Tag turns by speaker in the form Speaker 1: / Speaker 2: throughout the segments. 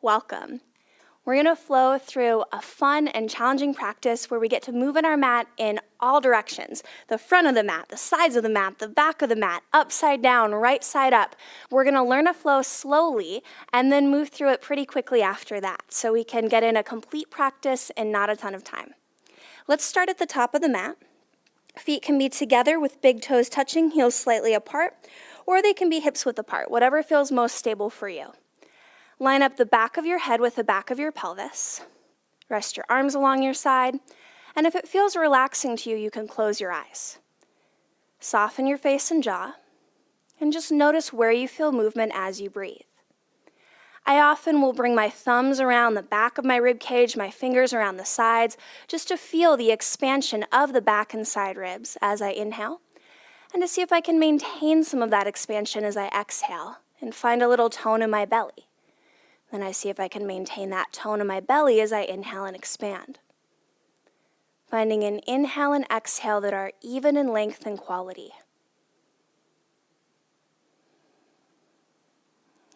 Speaker 1: welcome. We're going to flow through a fun and challenging practice where we get to move in our mat in all directions. The front of the mat, the sides of the mat, the back of the mat, upside down, right side up. We're going to learn to flow slowly and then move through it pretty quickly after that so we can get in a complete practice in not a ton of time. Let's start at the top of the mat. Feet can be together with big toes touching, heels slightly apart, or they can be hips width apart, whatever feels most stable for you. Line up the back of your head with the back of your pelvis. Rest your arms along your side, and if it feels relaxing to you, you can close your eyes. Soften your face and jaw, and just notice where you feel movement as you breathe. I often will bring my thumbs around the back of my rib cage, my fingers around the sides, just to feel the expansion of the back and side ribs as I inhale, and to see if I can maintain some of that expansion as I exhale and find a little tone in my belly. Then I see if I can maintain that tone in my belly as I inhale and expand. Finding an inhale and exhale that are even in length and quality.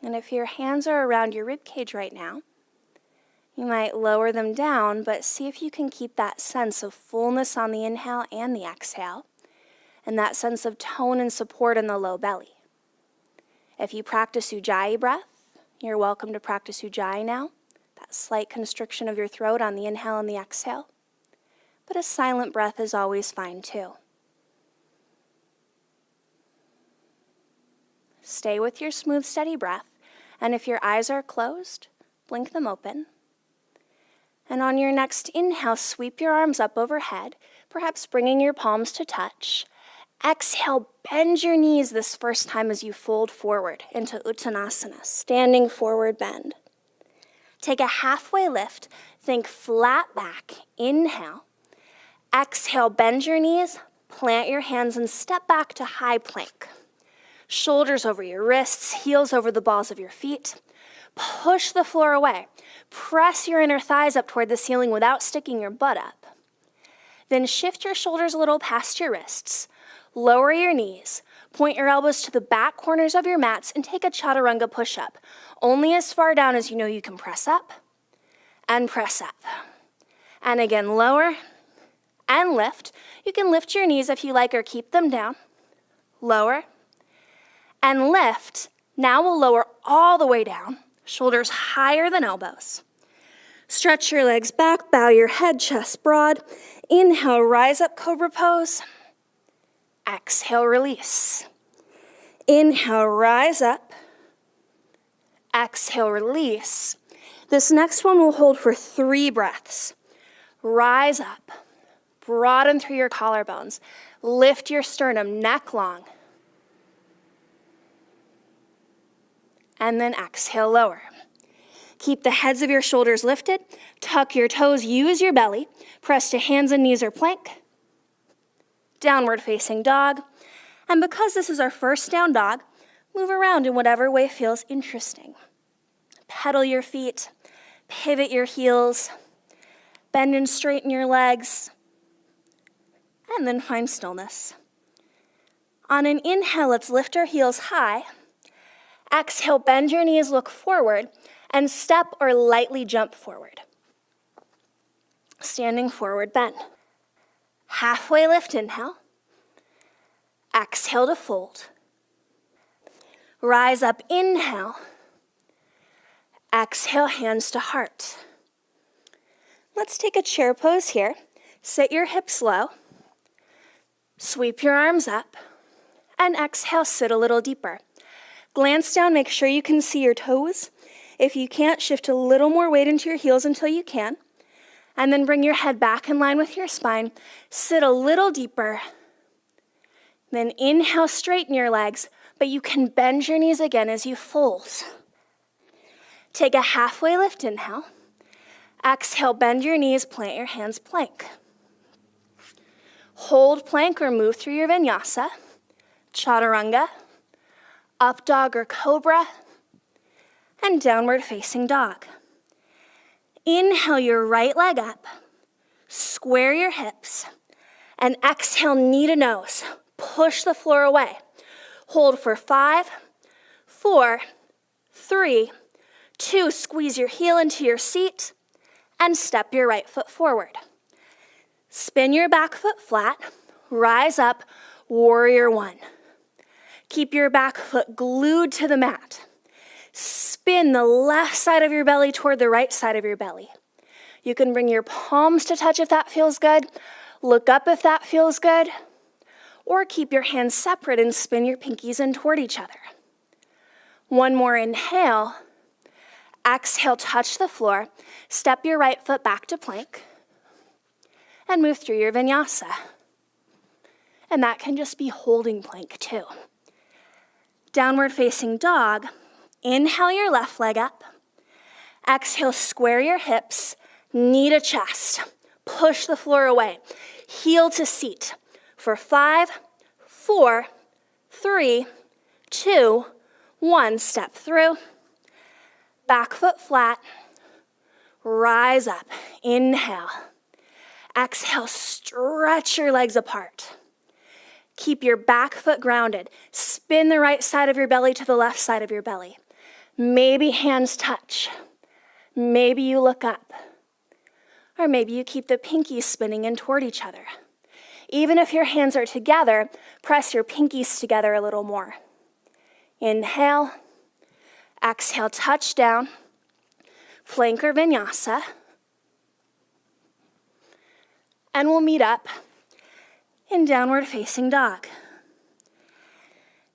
Speaker 1: And if your hands are around your rib cage right now, you might lower them down, but see if you can keep that sense of fullness on the inhale and the exhale, and that sense of tone and support in the low belly. If you practice Ujjayi breath, you're welcome to practice Ujjayi now, that slight constriction of your throat on the inhale and the exhale. But a silent breath is always fine too. Stay with your smooth, steady breath, and if your eyes are closed, blink them open. And on your next inhale, sweep your arms up overhead, perhaps bringing your palms to touch. Exhale, bend your knees this first time as you fold forward into Uttanasana, standing forward bend. Take a halfway lift, think flat back, inhale. Exhale, bend your knees, plant your hands and step back to high plank. Shoulders over your wrists, heels over the balls of your feet. Push the floor away. Press your inner thighs up toward the ceiling without sticking your butt up. Then shift your shoulders a little past your wrists. Lower your knees, point your elbows to the back corners of your mats, and take a chaturanga push-up, only as far down as you know you can press up, and press up. And again, lower and lift. You can lift your knees if you like or keep them down. Lower and lift. Now we'll lower all the way down, shoulders higher than elbows. Stretch your legs back, bow your head, chest broad. Inhale, rise up, cobra pose. Exhale, release. Inhale, rise up. Exhale, release. This next one we'll hold for 3 breaths. Rise up. Broaden through your collarbones. Lift your sternum, neck long. And then exhale, lower. Keep the heads of your shoulders lifted. Tuck your toes, use your belly. Press to hands and knees or plank. Downward facing dog. And because this is our first down dog, move around in whatever way feels interesting. Pedal your feet, pivot your heels, bend and straighten your legs, and then find stillness. On an inhale, let's lift our heels high. Exhale, bend your knees, look forward, and step or lightly jump forward. Standing forward bend. Halfway lift, inhale. Exhale to fold. Rise up, inhale. Exhale, hands to heart. Let's take a chair pose here. Sit your hips low. Sweep your arms up. And exhale, sit a little deeper. Glance down, make sure you can see your toes. If you can't, shift a little more weight into your heels until you can. And then bring your head back in line with your spine. Sit a little deeper. Then inhale, straighten your legs, but you can bend your knees again as you fold. Take a halfway lift, inhale. Exhale, bend your knees, plant your hands, plank. Hold plank or move through your vinyasa. Chaturanga, up dog or cobra, and downward facing dog. Inhale your right leg up, square your hips, and exhale, knee to nose. Push the floor away. Hold for 5, 4, 3, 2, squeeze your heel into your seat and step your right foot forward. Spin your back foot flat, rise up, warrior 1. Keep your back foot glued to the mat. Spin the left side of your belly toward the right side of your belly. You can bring your palms to touch if that feels good. Look up if that feels good. Or keep your hands separate and spin your pinkies in toward each other. One more inhale. Exhale, touch the floor. Step your right foot back to plank. And move through your vinyasa. And that can just be holding plank too. Downward facing dog. Inhale your left leg up. Exhale, square your hips, knee to chest. Push the floor away. Heel to seat. For 5, 4, 3, 2, 1. Step through. Back foot flat. Rise up. Inhale. Exhale, stretch your legs apart. Keep your back foot grounded. Spin the right side of your belly to the left side of your belly. Maybe hands touch. Maybe you look up. Or maybe you keep the pinkies spinning in toward each other. Even if your hands are together, press your pinkies together a little more. Inhale. Exhale, touch down. Plank or vinyasa. And we'll meet up in downward facing dog.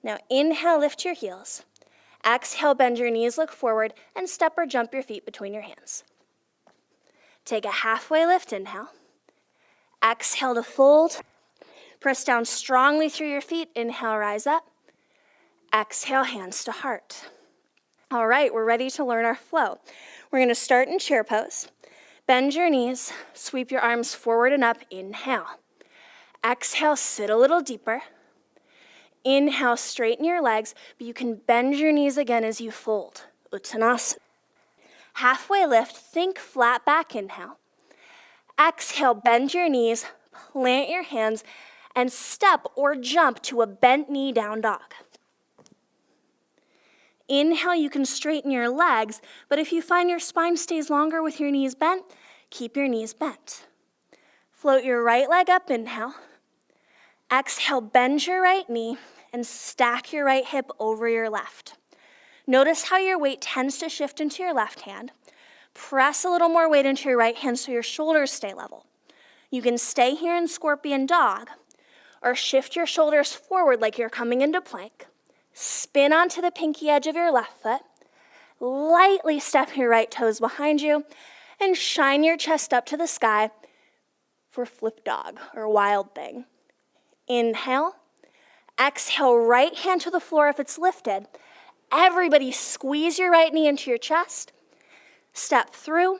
Speaker 1: Now inhale, lift your heels. Exhale, bend your knees, look forward, and step or jump your feet between your hands. Take a halfway lift, inhale. Exhale to fold. Press down strongly through your feet. Inhale, rise up. Exhale, hands to heart. All right, we're ready to learn our flow. We're going to start in chair pose. Bend your knees, sweep your arms forward and up. Inhale. Exhale, sit a little deeper. Inhale, straighten your legs, but you can bend your knees again as you fold. Uttanasana. Halfway lift, think flat back, inhale. Exhale, bend your knees, plant your hands, and step or jump to a bent knee down dog. Inhale, you can straighten your legs, but if you find your spine stays longer with your knees bent, keep your knees bent. Float your right leg up, inhale. Exhale, bend your right knee and stack your right hip over your left. Notice how your weight tends to shift into your left hand. Press a little more weight into your right hand so your shoulders stay level. You can stay here in scorpion dog or shift your shoulders forward like you're coming into plank. Spin onto the pinky edge of your left foot. Lightly step your right toes behind you and shine your chest up to the sky for flip dog or wild thing. Inhale. Exhale, right hand to the floor if it's lifted. Everybody squeeze your right knee into your chest. Step through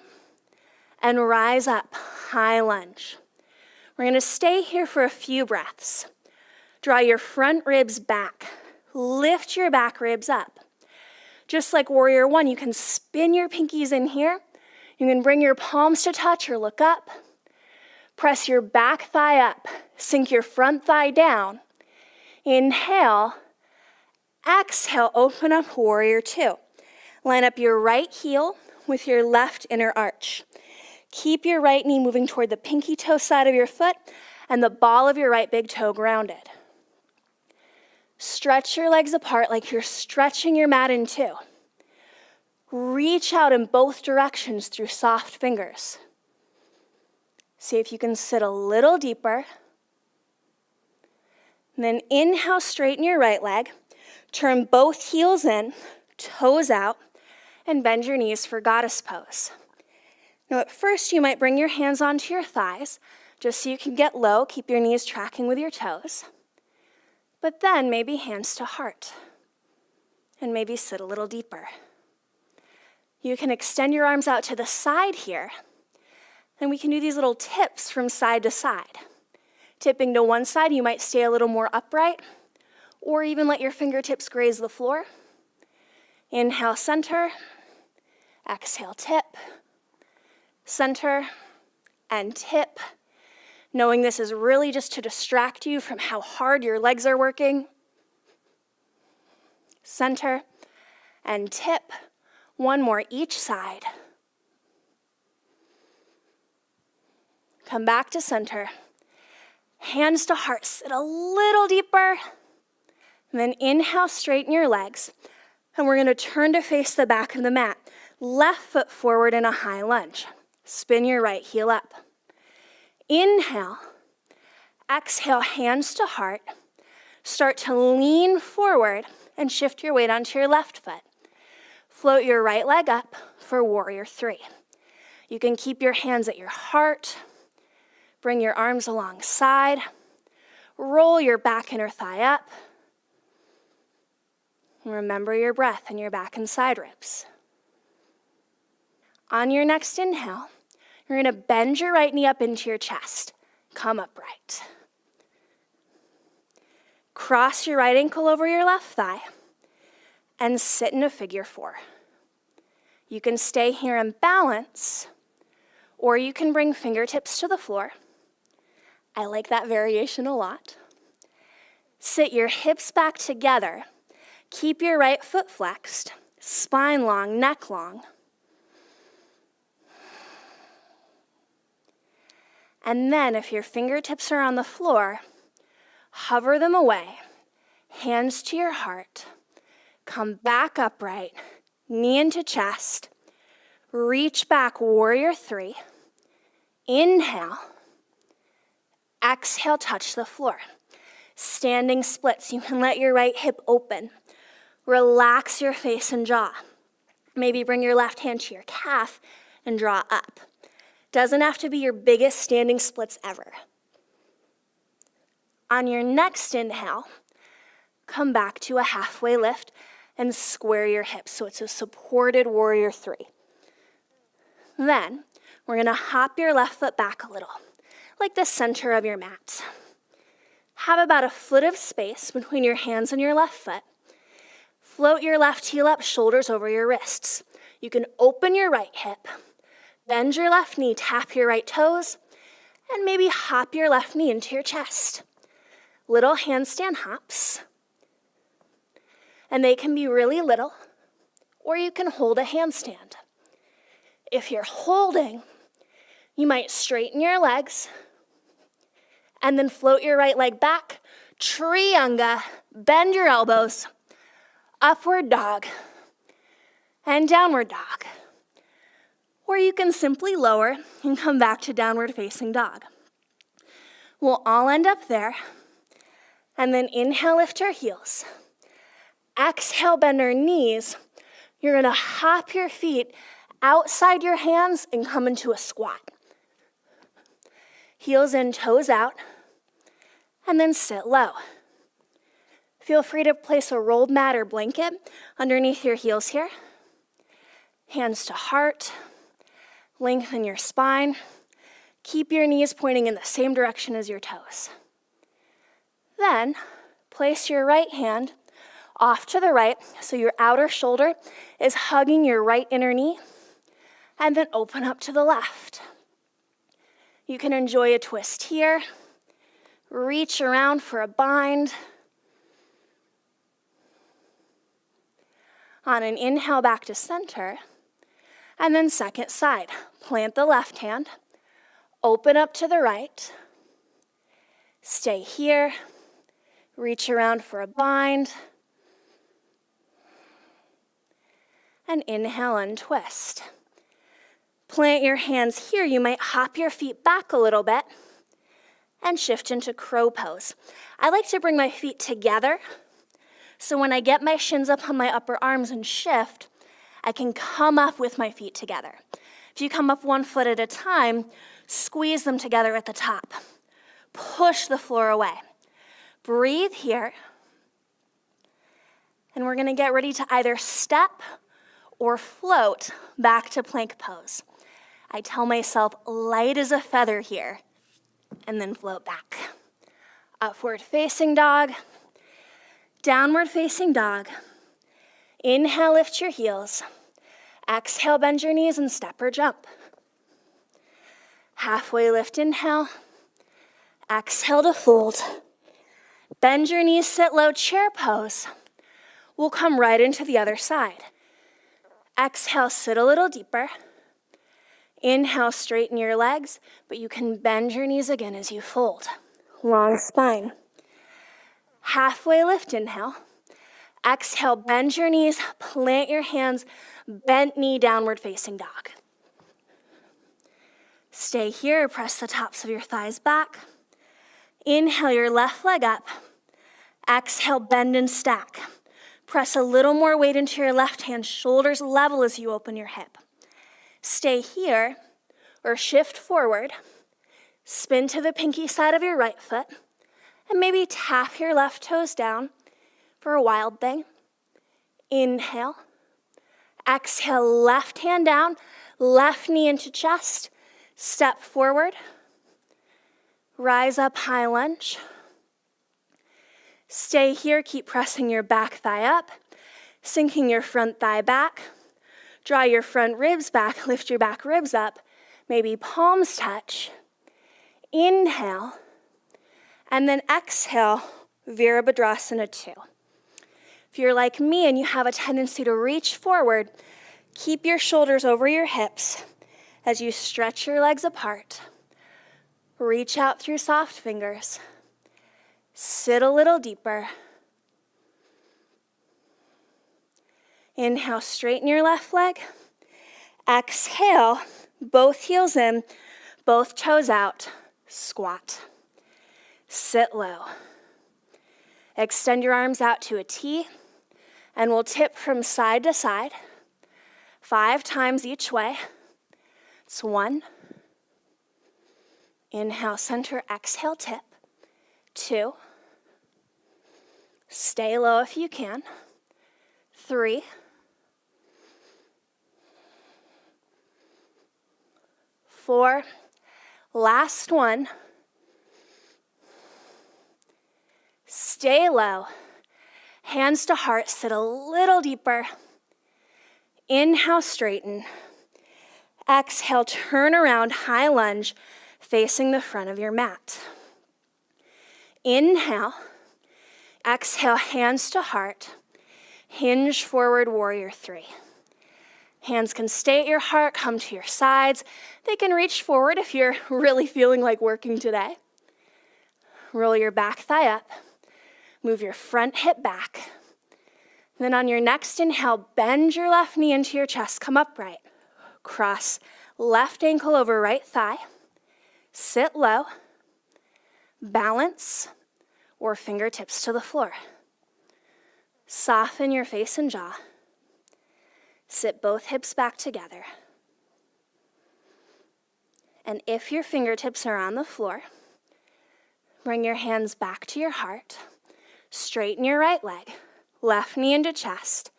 Speaker 1: and rise up, high lunge. We're going to stay here for a few breaths. Draw your front ribs back. Lift your back ribs up. Just like warrior 1, you can spin your pinkies in here. You can bring your palms to touch or look up. Press your back thigh up. Sink your front thigh down. Inhale. Exhale, open up warrior 2. Line up your right heel with your left inner arch. Keep your right knee moving toward the pinky toe side of your foot and the ball of your right big toe grounded. Stretch your legs apart like you're stretching your mat in two. Reach out in both directions through soft fingers. See if you can sit a little deeper. And then inhale, straighten your right leg. Turn both heels in, toes out, and bend your knees for goddess pose. Now at first you might bring your hands onto your thighs, just so you can get low, keep your knees tracking with your toes. But then maybe hands to heart, and maybe sit a little deeper. You can extend your arms out to the side here, and we can do these little tips from side to side. Tipping to one side, you might stay a little more upright, or even let your fingertips graze the floor. Inhale, center. Exhale, tip. Center and tip. Knowing this is really just to distract you from how hard your legs are working. Center and tip. One more each side. Come back to center. Hands to heart, sit a little deeper. And then inhale, straighten your legs. And we're gonna turn to face the back of the mat. Left foot forward in a high lunge. Spin your right heel up. Inhale. Exhale, hands to heart. Start to lean forward and shift your weight onto your left foot. Float your right leg up for warrior three. You can keep your hands at your heart. Bring your arms alongside. Roll your back inner thigh up. And remember your breath in your back and side ribs. On your next inhale, you're gonna bend your right knee up into your chest. Come upright. Cross your right ankle over your left thigh and sit in a figure four. You can stay here in balance, or you can bring fingertips to the floor. I like that variation a lot. Sit your hips back together. Keep your right foot flexed, spine long, neck long. And then if your fingertips are on the floor, hover them away, hands to your heart, come back upright, knee into chest, reach back, warrior three, inhale, exhale, touch the floor. Standing splits, you can let your right hip open, relax your face and jaw. Maybe bring your left hand to your calf and draw up. Doesn't have to be your biggest standing splits ever. On your next inhale, come back to a halfway lift and square your hips so it's a supported warrior three. Then we're gonna hop your left foot back a little, like the center of your mat. Have about a foot of space between your hands and your left foot. Float your left heel up, shoulders over your wrists. You can open your right hip, bend your left knee, tap your right toes, and maybe hop your left knee into your chest. Little handstand hops. And they can be really little, or you can hold a handstand. If you're holding, you might straighten your legs and then float your right leg back, Trianga, bend your elbows, upward dog, and downward dog. Or you can simply lower and come back to downward facing dog. We'll all end up there. And then inhale, lift your heels. Exhale, bend our knees. You're gonna hop your feet outside your hands and come into a squat. Heels in, toes out, and then sit low. Feel free to place a rolled mat or blanket underneath your heels here. Hands to heart, lengthen your spine. Keep your knees pointing in the same direction as your toes. Then, place your right hand off to the right so your outer shoulder is hugging your right inner knee, and then open up to the left. You can enjoy a twist here, reach around for a bind. On an inhale, back to center, and then second side. Plant the left hand, open up to the right, stay here, reach around for a bind, and inhale and twist. Plant your hands here. You might hop your feet back a little bit and shift into crow pose. I like to bring my feet together so when I get my shins up on my upper arms and shift, I can come up with my feet together. If you come up one foot at a time, squeeze them together at the top. Push the floor away. Breathe here. And we're gonna get ready to either step or float back to plank pose. I tell myself light as a feather here, and then float back. Upward facing dog, downward facing dog. Inhale, lift your heels. Exhale, bend your knees and step or jump. Halfway lift, inhale. Exhale to fold. Bend your knees, sit low, chair pose. We'll come right into the other side. Exhale, sit a little deeper. Inhale, straighten your legs, but you can bend your knees again as you fold. Long spine. Halfway lift, inhale. Exhale, bend your knees, plant your hands, bent knee, downward facing dog. Stay here, press the tops of your thighs back. Inhale your left leg up. Exhale, bend and stack. Press a little more weight into your left hand, shoulders level as you open your hip. Stay here or shift forward. Spin to the pinky side of your right foot and maybe tap your left toes down for a wild thing. Inhale. Exhale, left hand down, left knee into chest. Step forward. Rise up, high lunge. Stay here, keep pressing your back thigh up, sinking your front thigh back. Draw your front ribs back, lift your back ribs up, maybe palms touch. Inhale, and then exhale, Virabhadrasana 2. If you're like me and you have a tendency to reach forward, keep your shoulders over your hips as you stretch your legs apart. Reach out through soft fingers. Sit a little deeper. Inhale, straighten your left leg. Exhale, both heels in, both toes out, squat. Sit low. Extend your arms out to a T, and we'll tip from side to side, 5 times each way. It's 1. Inhale, center, exhale, tip. 2. Stay low if you can. 3. 4. Last one. Stay low. Hands to heart, sit a little deeper. Inhale, straighten. Exhale, turn around, high lunge, facing the front of your mat. Inhale. Exhale, hands to heart. Hinge forward, warrior 3. Hands can stay at your heart, come to your sides. They can reach forward if you're really feeling like working today. Roll your back thigh up. Move your front hip back. Then on your next inhale, bend your left knee into your chest, come upright. Cross left ankle over right thigh. Sit low. Balance or fingertips to the floor. Soften your face and jaw. Sit both hips back together. And if your fingertips are on the floor, bring your hands back to your heart. Straighten your right leg. Left knee into chest.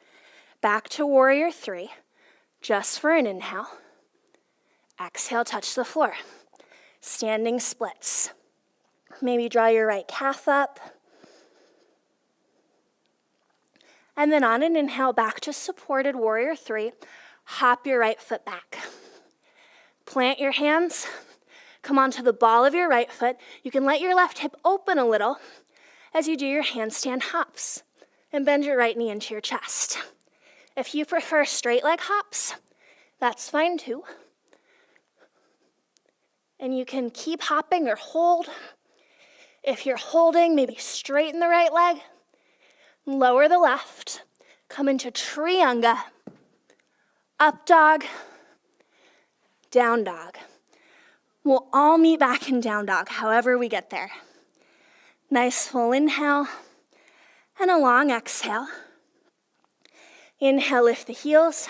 Speaker 1: Back to warrior 3. Just for an inhale. Exhale, touch the floor. Standing splits. Maybe draw your right calf up. And then on an inhale, back to supported warrior 3. Hop your right foot back. Plant your hands. Come onto the ball of your right foot. You can let your left hip open a little as you do your handstand hops. And bend your right knee into your chest. If you prefer straight leg hops, that's fine too. And you can keep hopping or hold. If you're holding, maybe straighten the right leg. Lower the left. Come into Trianga. Up dog. Down dog. We'll all meet back in down dog, however we get there. Nice full inhale. And a long exhale. Inhale, lift the heels.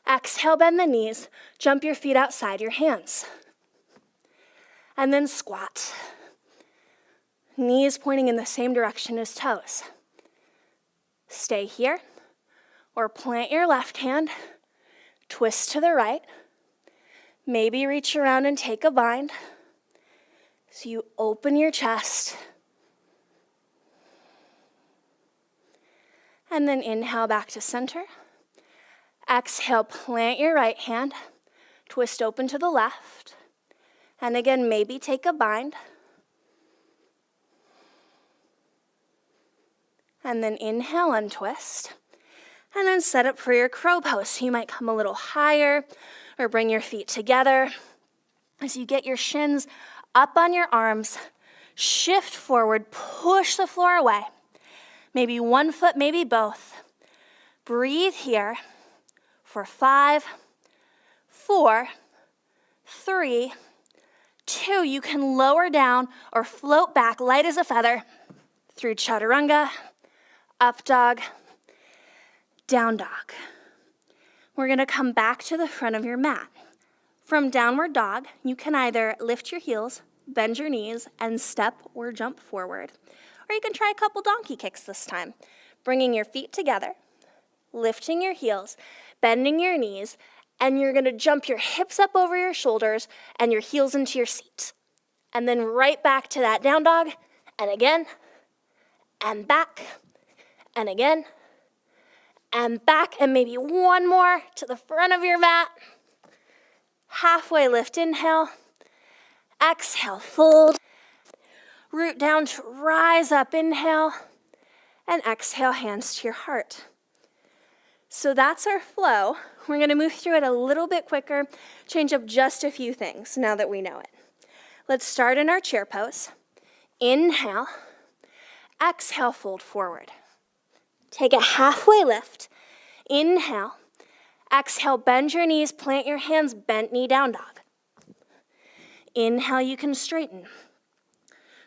Speaker 1: Exhale, bend the knees. Jump your feet outside your hands. And then squat. Knees pointing in the same direction as toes. Stay here, or plant your left hand, twist to the right, maybe reach around and take a bind. So you open your chest, and then inhale back to center. Exhale, plant your right hand, twist open to the left, and again, maybe take a bind. And then inhale, untwist. And then set up for your crow pose. So you might come a little higher or bring your feet together. As you get your shins up on your arms, shift forward, push the floor away. Maybe one foot, maybe both. Breathe here for 5, 4, 3, 2. You can lower down or float back light as a feather through chaturanga, up dog, down dog. We're going to come back to the front of your mat. From downward dog, you can either lift your heels, bend your knees, and step or jump forward. Or you can try a couple donkey kicks this time, bringing your feet together, lifting your heels, bending your knees, and you're going to jump your hips up over your shoulders and your heels into your seat. And then right back to that down dog, and again, and back, and again, and back, and maybe one more to the front of your mat. Halfway lift, inhale, exhale, fold. Root down to rise up, inhale, and exhale, hands to your heart. So that's our flow. We're going to move through it a little bit quicker, change up just a few things now that we know it. Let's start in our chair pose. Inhale, exhale, fold forward. Take a halfway lift. Inhale, exhale, bend your knees, plant your hands, bent knee down dog. Inhale, you can straighten.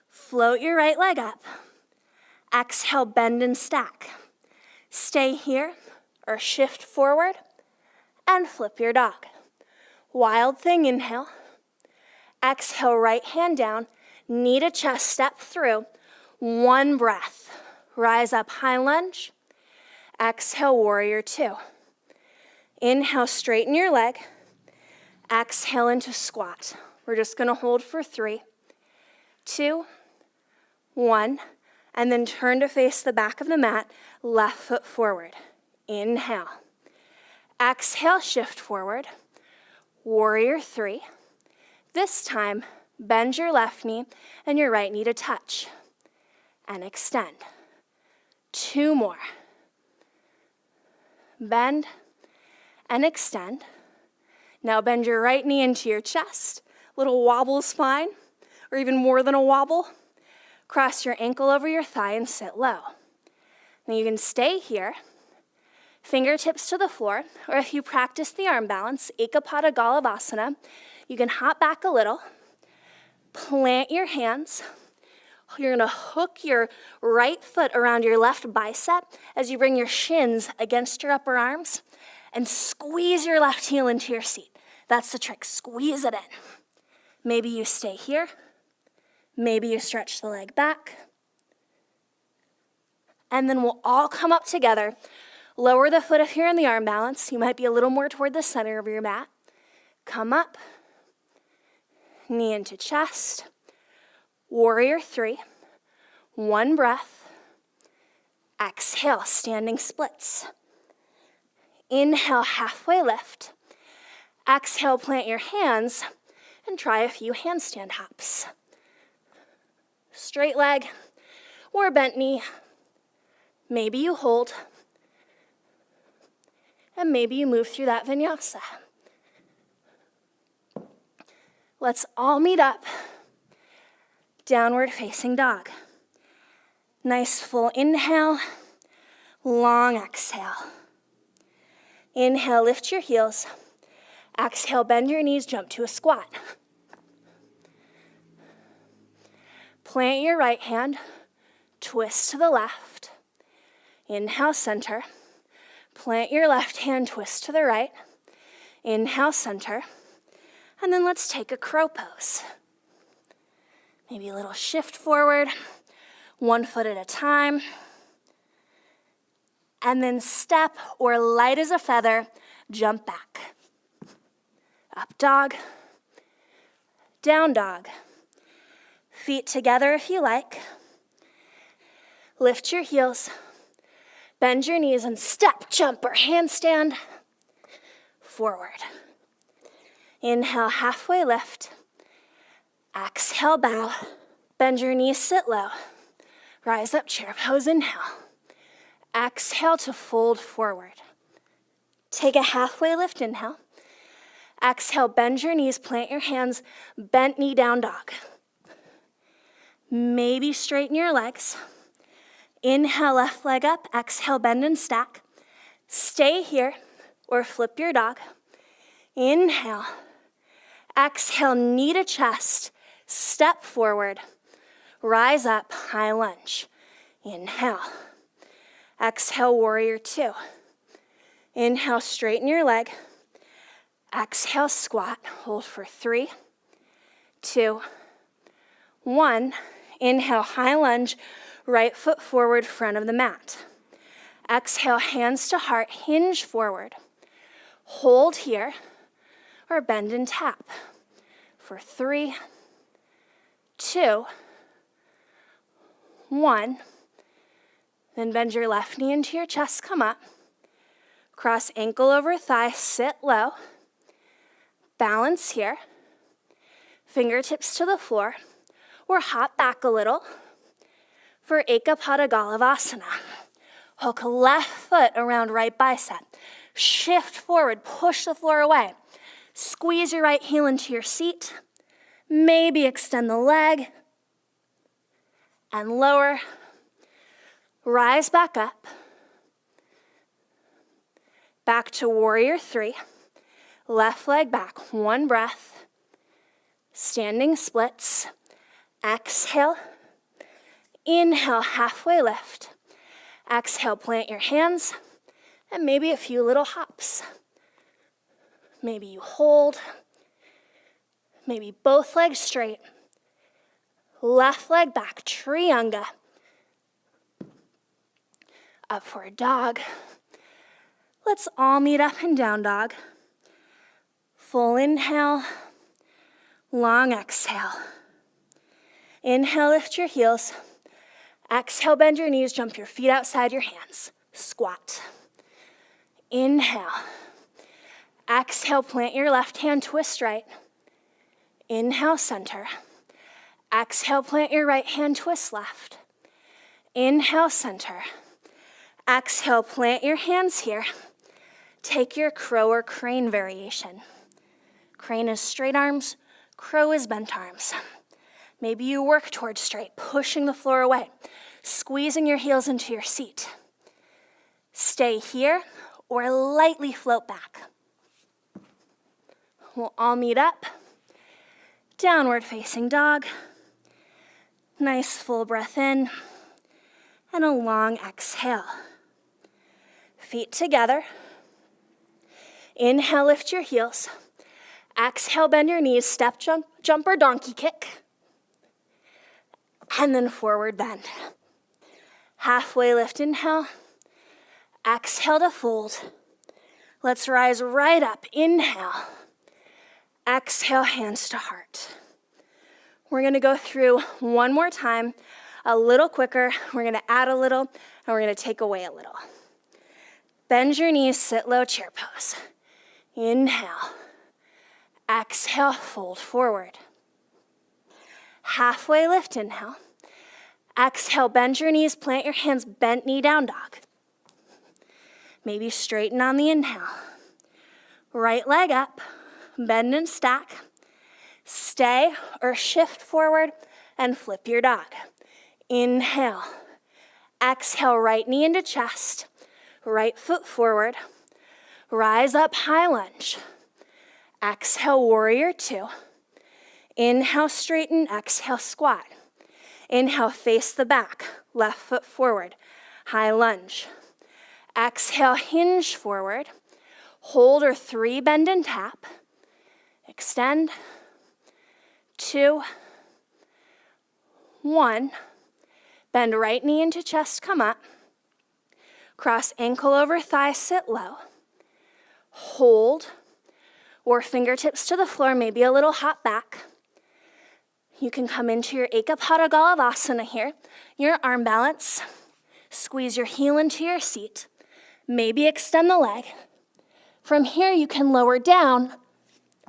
Speaker 1: Float your right leg up. Exhale, bend and stack. Stay here or shift forward and flip your dog. Wild thing, inhale. Exhale, right hand down, knee to chest, step through. One breath. Rise up, high lunge. Exhale, warrior 2. Inhale, straighten your leg. Exhale into squat. We're just going to hold for 3, 2, 1, and then turn to face the back of the mat, left foot forward. Inhale. Exhale, shift forward. Warrior 3. This time, bend your left knee and your right knee to touch. And extend. 2 more. Bend and extend. Now bend your right knee into your chest. Little wobble's fine, or even more than a wobble. Cross your ankle over your thigh and sit low. Now you can stay here, fingertips to the floor, or if you practice the arm balance, 6KodqRFj, you can hop back a little, plant your hands. You're going to hook your right foot around your left bicep as you bring your shins against your upper arms and squeeze your left heel into your seat. That's the trick, squeeze it in. Maybe you stay here. Maybe you stretch the leg back. And then we'll all come up together. Lower the foot if you're in the arm balance. You might be a little more toward the center of your mat. Come up. Knee into chest. Warrior 3. 1 breath. Exhale, standing splits. Inhale, halfway lift. Exhale, plant your hands and try a few handstand hops. Straight leg or bent knee. Maybe you hold. And maybe you move through that vinyasa. Let's all meet up. Downward facing dog. Nice full inhale, long exhale. Inhale, lift your heels. Exhale, bend your knees, jump to a squat. Plant your right hand, twist to the left. Inhale, center. Plant your left hand, twist to the right. Inhale, center. And then let's take a crow pose. Maybe a little shift forward, 1 foot at a time. And then step or light as a feather, jump back. Up dog, down dog. Feet together if you like. Lift your heels, bend your knees and step, jump or handstand forward. Inhale, halfway lift. Exhale, bow. Bend your knees, sit low. Rise up, chair pose, inhale. Exhale to fold forward. Take a halfway lift, inhale. Exhale, bend your knees, plant your hands, bent knee down dog. Maybe straighten your legs. Inhale, left leg up. Exhale, bend and stack. Stay here or flip your dog. Inhale. Exhale, knee to chest. Step forward. Rise up, high lunge. Inhale. Exhale, warrior two. Inhale, straighten your leg. Exhale, squat. Hold for 3, 2, 1. Inhale, high lunge. Right foot forward, front of the mat. Exhale, hands to heart, hinge forward. Hold here or bend and tap for 3, 2, 1. Then bend your left knee into your chest, come up. Cross ankle over thigh, sit low. Balance here. Fingertips to the floor or hop back a little for 6KodqRFj. Hook left foot around right bicep. Shift forward, push the floor away. Squeeze your right heel into your seat. Maybe extend the leg and lower. Rise back up. Back to warrior 3. Left leg back, 1 breath. Standing splits. Exhale. Inhale, halfway lift. Exhale, plant your hands, and maybe a few little hops. Maybe you hold. Maybe both legs straight. Left leg back, Trianga. Up for a dog. Let's all meet up in down dog. Full inhale, long exhale. Inhale, lift your heels. Exhale, bend your knees, jump your feet outside your hands. Squat. Inhale. Exhale, plant your left hand, twist right. Inhale, center. Exhale, plant your right hand, twist left. Inhale, center. Exhale, plant your hands here. Take your crow or crane variation. Crane is straight arms, crow is bent arms. Maybe you work towards straight, pushing the floor away, squeezing your heels into your seat. Stay here or lightly float back. We'll all meet up. Downward facing dog. Nice full breath in and a long exhale. Feet together. Inhale, lift your heels. Exhale, bend your knees, step jump or donkey kick. And then forward bend. Halfway lift, inhale. Exhale to fold. Let's rise right up. Inhale. Exhale, hands to heart. We're gonna go through one more time, a little quicker. We're gonna add a little, and we're gonna take away a little. Bend your knees, sit low, chair pose. Inhale. Exhale, fold forward. Halfway lift, inhale. Exhale, bend your knees, plant your hands, bent knee down dog. Maybe straighten on the inhale. Right leg up, bend and stack. Stay or shift forward and flip your dog. Inhale. Exhale, right knee into chest. Right foot forward. Rise up, high lunge. Exhale, warrior two. Inhale, straighten, exhale, squat. Inhale, face the back, left foot forward, high lunge. Exhale, hinge forward. Hold or 3, bend and tap. Extend. 2, 1. Bend right knee into chest, come up. Cross ankle over thigh, sit low. Hold, or fingertips to the floor, maybe a little hop back. You can come into your 6KodqRFj here, your arm balance. Squeeze your heel into your seat. Maybe extend the leg. From here, you can lower down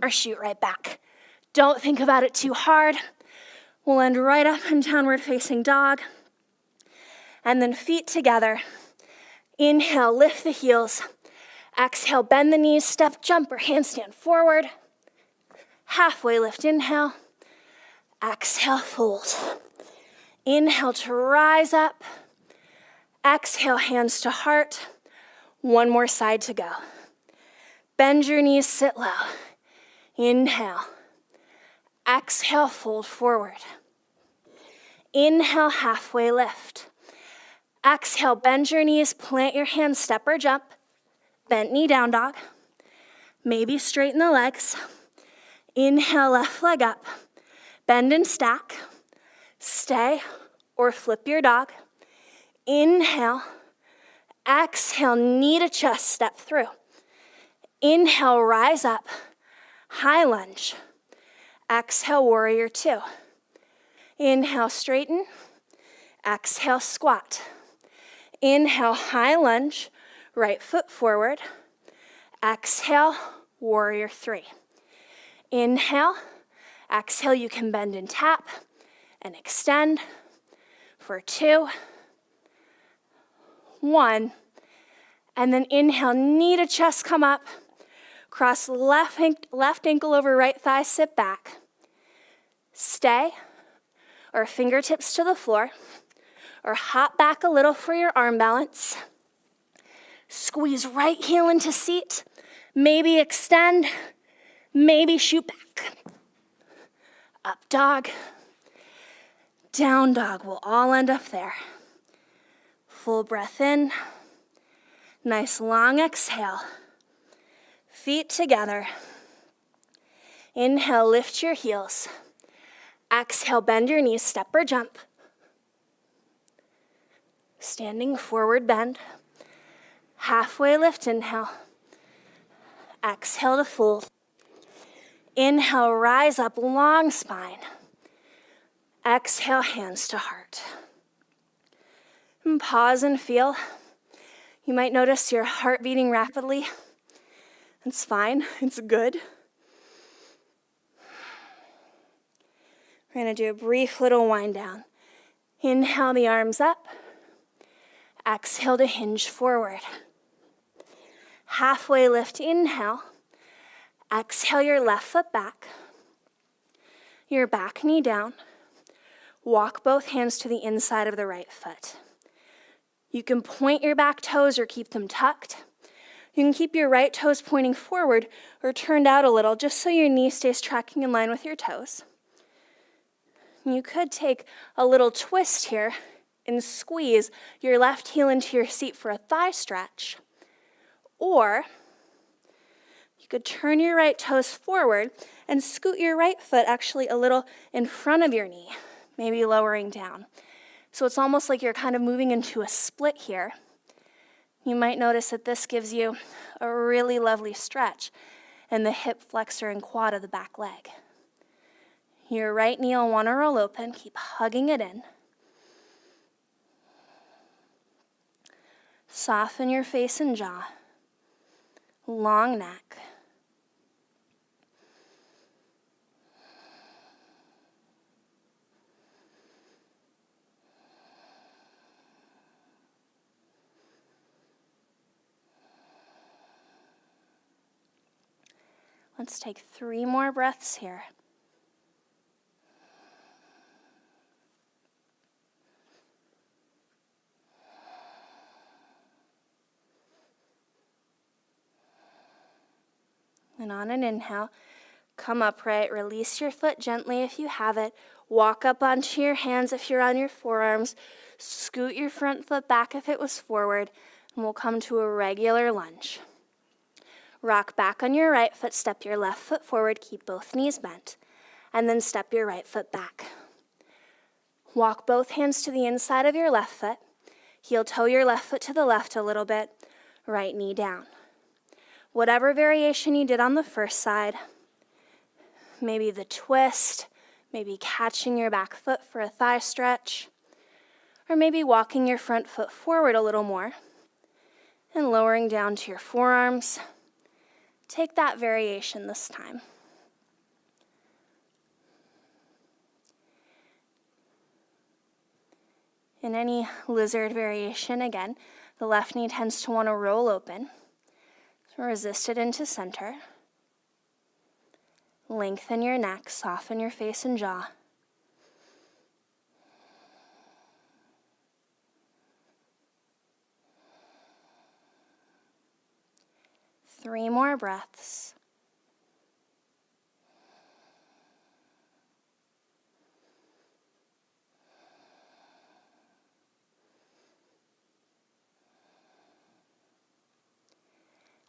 Speaker 1: or shoot right back. Don't think about it too hard. We'll end right up in downward facing dog. And then feet together. Inhale, lift the heels. Exhale, bend the knees, step, jump, or handstand forward. Halfway lift, inhale. Exhale, fold. Inhale to rise up. Exhale, hands to heart. One more side to go. Bend your knees, sit low. Inhale. Exhale, fold forward. Inhale, halfway lift. Exhale, bend your knees, plant your hands, step or jump. Bent knee down dog. Maybe straighten the legs. Inhale, left leg up. Bend and stack. Stay or flip your dog. Inhale. Exhale, knee to chest, step through. Inhale, rise up. High lunge. Exhale, warrior two. Inhale, straighten. Exhale, squat. Inhale, high lunge. Right foot forward. Exhale, warrior three. Inhale. Exhale, you can bend and tap and extend for 2, 1. And then inhale, knee to chest, come up. Cross left ankle over right thigh, sit back. Stay, or fingertips to the floor, or hop back a little for your arm balance. Squeeze right heel into seat. Maybe extend, maybe shoot back. Up dog, down dog. We'll all end up there. Full breath in. Nice long exhale. Feet together. Inhale, lift your heels. Exhale, bend your knees, step or jump. Standing forward bend. Halfway lift, inhale. Exhale to fold. Inhale, rise up, long spine. Exhale, hands to heart. And pause and feel. You might notice your heart beating rapidly. It's fine, it's good. We're gonna do a brief little wind down. Inhale the arms up. Exhale to hinge forward. Halfway lift, inhale. Exhale your left foot back. Your back knee down. Walk both hands to the inside of the right foot. You can point your back toes or keep them tucked. You can keep your right toes pointing forward or turned out a little just so your knee stays tracking in line with your toes. You could take a little twist here and squeeze your left heel into your seat for a thigh stretch. Or you could turn your right toes forward and scoot your right foot actually a little in front of your knee, maybe lowering down. So it's almost like you're kind of moving into a split here. You might notice that this gives you a really lovely stretch in the hip flexor and quad of the back leg. Your right knee will want to roll open. Keep hugging it in. Soften your face and jaw. Long neck. Let's take 3 more breaths here. And on an inhale, come upright, release your foot gently if you have it, walk up onto your hands if you're on your forearms, scoot your front foot back if it was forward, and we'll come to a regular lunge. Rock back on your right foot, step your left foot forward, keep both knees bent, and then step your right foot back. Walk both hands to the inside of your left foot, heel toe your left foot to the left a little bit, right knee down. Whatever variation you did on the first side, maybe the twist, maybe catching your back foot for a thigh stretch, or maybe walking your front foot forward a little more and lowering down to your forearms. Take that variation this time. In any lizard variation, again, The left knee tends to want to roll open. So resist it into center. Lengthen your neck, soften your face and jaw. Three more breaths.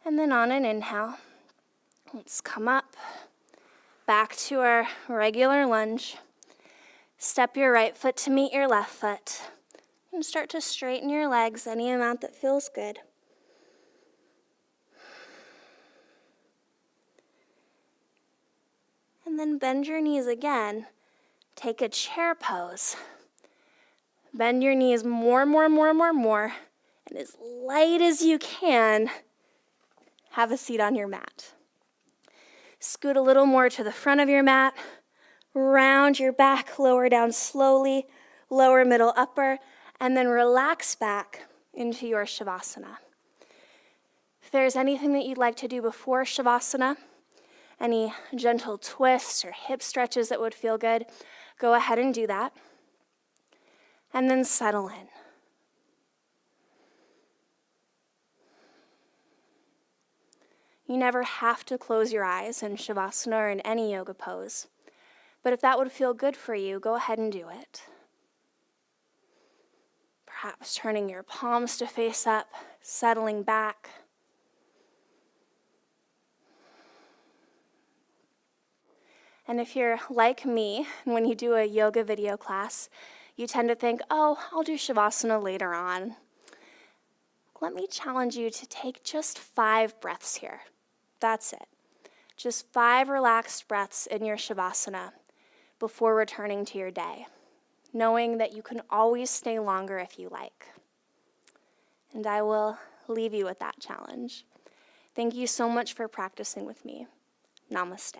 Speaker 1: And then on an inhale, let's come up, back to our regular lunge. Step your right foot to meet your left foot. And start to straighten your legs any amount that feels good. And then bend your knees again. Take a chair pose. Bend your knees more. And as light as you can, have a seat on your mat. Scoot a little more to the front of your mat. Round your back, lower down slowly. Lower, middle, upper. And then relax back into your Shavasana. If there's anything that you'd like to do before Shavasana, any gentle twists or hip stretches that would feel good, go ahead and do that. And then settle in. You never have to close your eyes in Shavasana or in any yoga pose. But if that would feel good for you, go ahead and do it. Perhaps turning your palms to face up, settling back. And if you're like me, when you do a yoga video class, you tend to think, oh, I'll do Shavasana later on. Let me challenge you to take just 5 breaths here. That's it. Just 5 relaxed breaths in your Shavasana before returning to your day, knowing that you can always stay longer if you like. And I will leave you with that challenge. Thank you so much for practicing with me. Namaste.